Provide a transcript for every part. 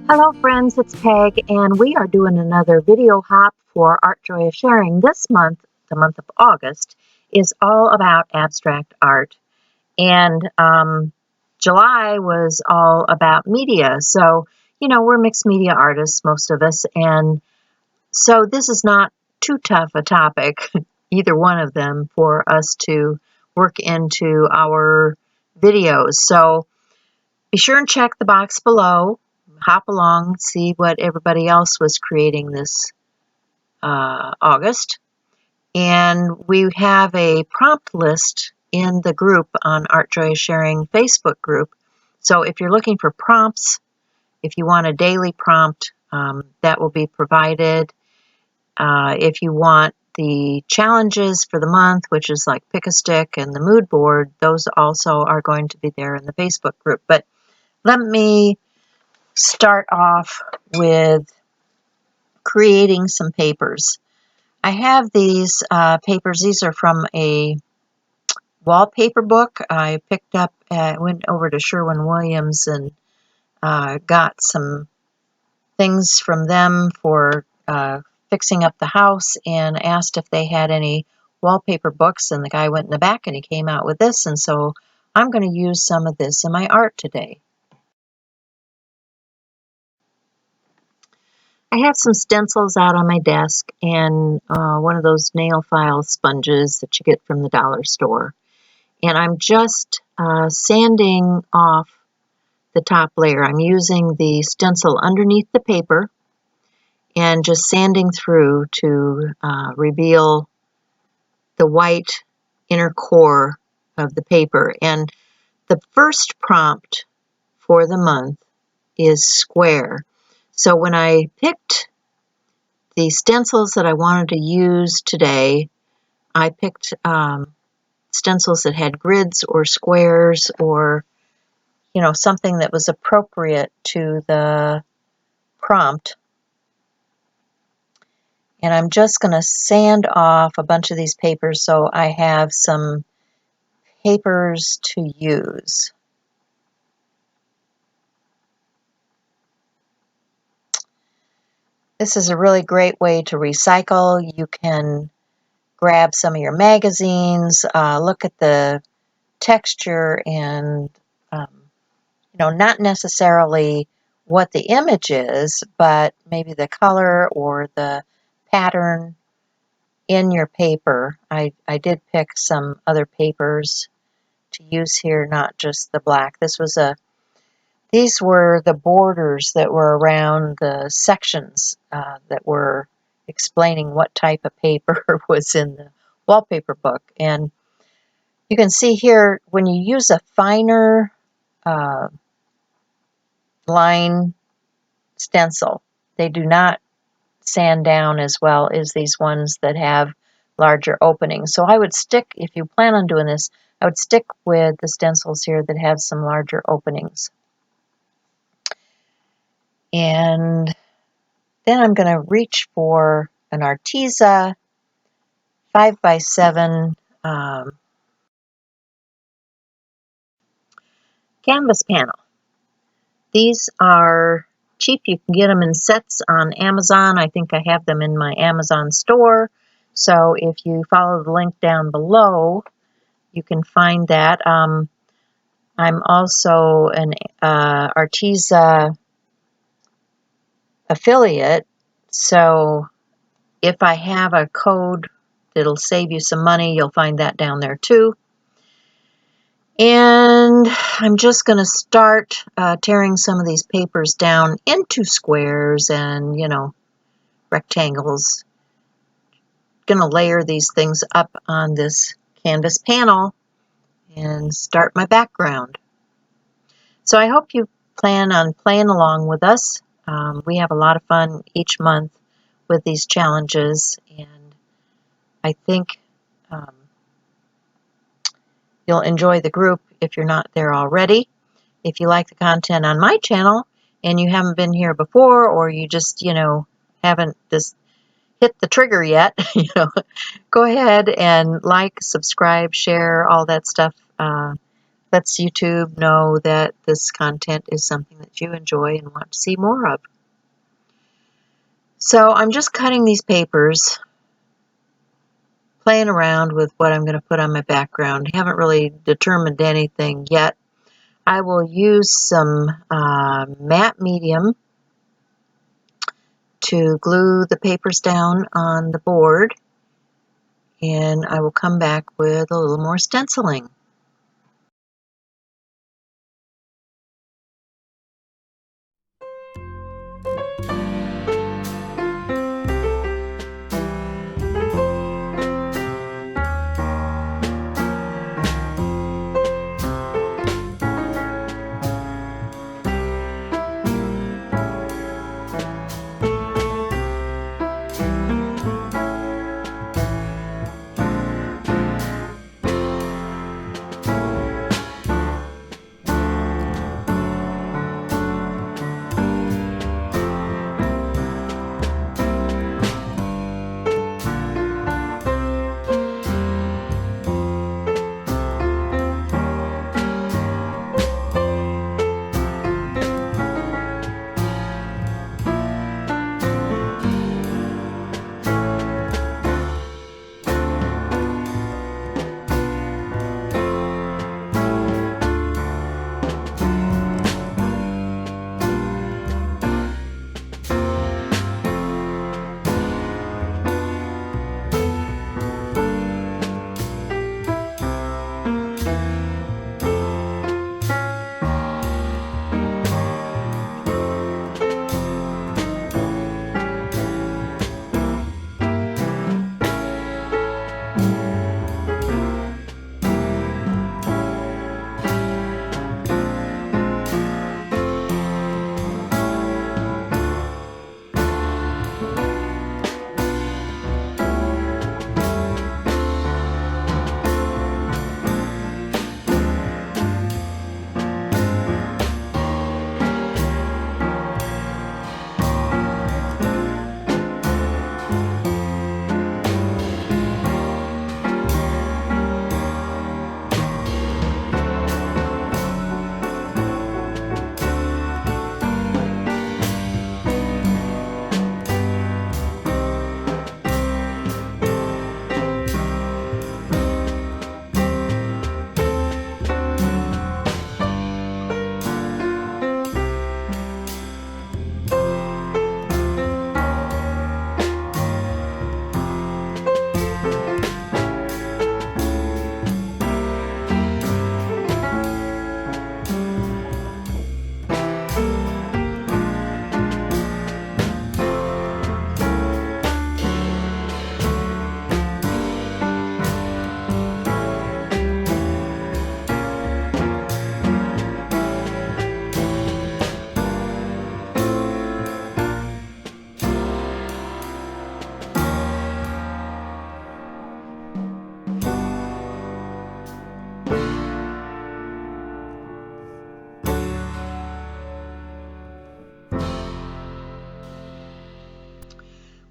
Hello friends, it's Peg, and we are doing another video hop for Art Joy of Sharing. This month, the month of August, is all about abstract art. And July was all about media. So, we're mixed media artists, most of us. And so this is not too tough a topic, either one of them, for us to work into our videos. So be sure and check the box below. Hop along, see what everybody else was creating this August. And we have a prompt list in the group on Art Joy Sharing Facebook group. So if you're looking for prompts, if you want a daily prompt, that will be provided. If you want the challenges for the month, which is like pick a stick and the mood board, those also are going to be there in the Facebook group. But let me start off with creating some papers. I have these papers. These are from a wallpaper book I picked up. Went over to Sherwin-Williams and got some things from them for fixing up the house, and asked if they had any wallpaper books, and the guy went in the back and he came out with this, and so I'm going to use some of this in my art today. I have some stencils out on my desk and one of those nail file sponges that you get from the dollar store. And I'm just sanding off the top layer. I'm using the stencil underneath the paper and just sanding through to reveal the white inner core of the paper. And the first prompt for the month is square. So when I picked the stencils that I wanted to use today, I picked stencils that had grids or squares or, something that was appropriate to the prompt. And I'm just going to sand off a bunch of these papers so I have some papers to use. This is a really great way to recycle. You can grab some of your magazines, look at the texture and not necessarily what the image is, but maybe the color or the pattern in your paper. I did pick some other papers to use here, not just the black. These were the borders that were around the sections that were explaining what type of paper was in the wallpaper book. And you can see here, when you use a finer line stencil, they do not sand down as well as these ones that have larger openings. So I would stick, if you plan on doing this, I would stick with the stencils here that have some larger openings. And then I'm going to reach for an Arteza 5x7 canvas panel. These are cheap. You can get them in sets on Amazon. I think I have them in my Amazon store. So if you follow the link down below, you can find that. I'm also an Arteza affiliate, so if I have a code that'll save you some money, you'll find that down there too. And I'm just going to start tearing some of these papers down into squares and, rectangles. Going to layer these things up on this canvas panel and start my background. So I hope you plan on playing along with us. We have a lot of fun each month with these challenges, and I think you'll enjoy the group if you're not there already. If you like the content on my channel and you haven't been here before, or you just, haven't just hit the trigger yet, go ahead and like, subscribe, share, all that stuff. lets YouTube know that this content is something that you enjoy and want to see more of. So I'm just cutting these papers, playing around with what I'm going to put on my background. I haven't really determined anything yet. I will use some matte medium to glue the papers down on the board, and I will come back with a little more stenciling.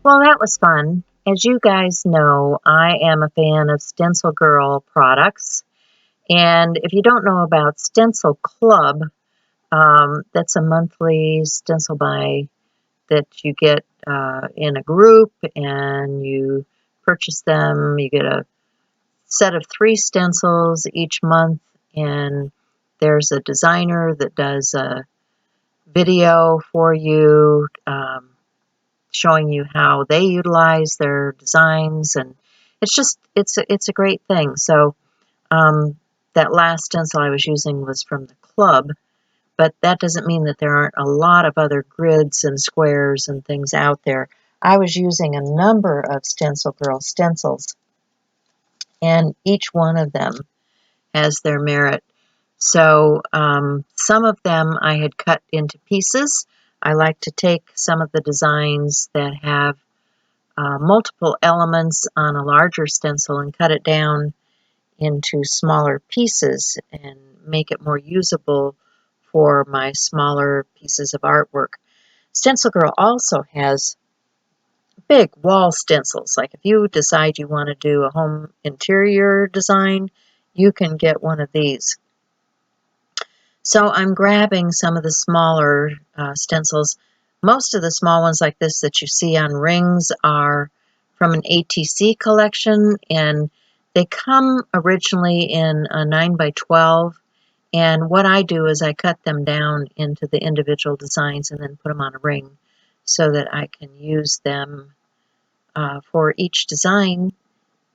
Well, that was fun. As you guys know, I am a fan of Stencil Girl products. And if you don't know about Stencil Club, that's a monthly stencil buy that you get in a group, and you purchase them. You get a set of 3 stencils each month, and there's a designer that does a video for you, showing you how they utilize their designs, and it's a great thing. So that last stencil I was using was from the club, but that doesn't mean that there aren't a lot of other grids and squares and things out there. I was using a number of Stencil Girl stencils, and each one of them has their merit. So some of them I had cut into pieces. I like to take some of the designs that have multiple elements on a larger stencil and cut it down into smaller pieces and make it more usable for my smaller pieces of artwork. Stencil Girl also has big wall stencils. Like if you decide you want to do a home interior design, you can get one of these. So I'm grabbing some of the smaller stencils. Most of the small ones like this that you see on rings are from an ATC collection, and they come originally in a 9x12. And what I do is I cut them down into the individual designs and then put them on a ring so that I can use them for each design,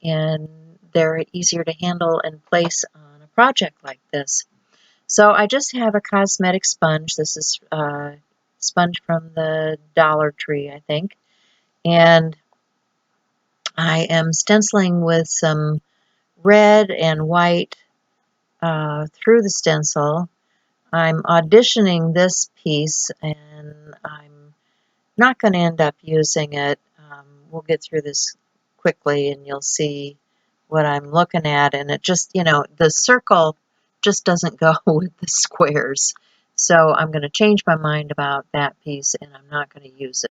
and they're easier to handle and place on a project like this. So I just have a cosmetic sponge. This is a sponge from the Dollar Tree, I think. And I am stenciling with some red and white through the stencil. I'm auditioning this piece, and I'm not going to end up using it. We'll get through this quickly, and you'll see what I'm looking at. And it just, the circle just doesn't go with the squares. So I'm going to change my mind about that piece, and I'm not going to use it.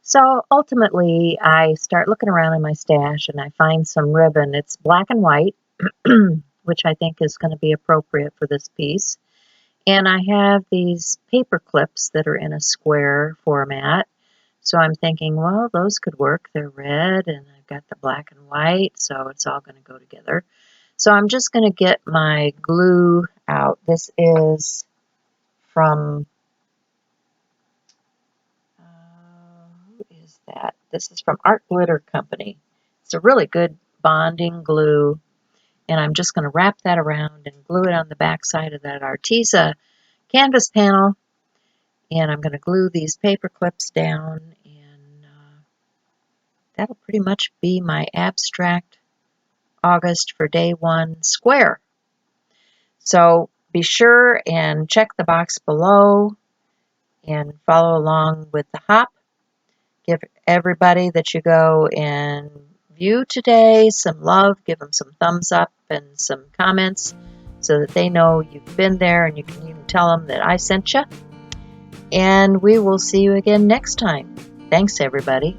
So ultimately, I start looking around in my stash, and I find some ribbon. It's black and white, which I think is going to be appropriate for this piece. And I have these paper clips that are in a square format. So I'm thinking, well, those could work. They're red, and I've got the black and white, so it's all going to go together. So I'm just going to get my glue out. This is from, who is that? This is from Art Glitter Company. It's a really good bonding glue, and I'm just going to wrap that around and glue it on the back side of that Arteza canvas panel. And I'm going to glue these paper clips down, and that'll pretty much be my abstract August for day one square. So be sure and check the box below and follow along with the hop. Give everybody that you go and view today some love. Give them some thumbs up and some comments so that they know you've been there, and you can even tell them that I sent you. And we will see you again next time. Thanks, everybody.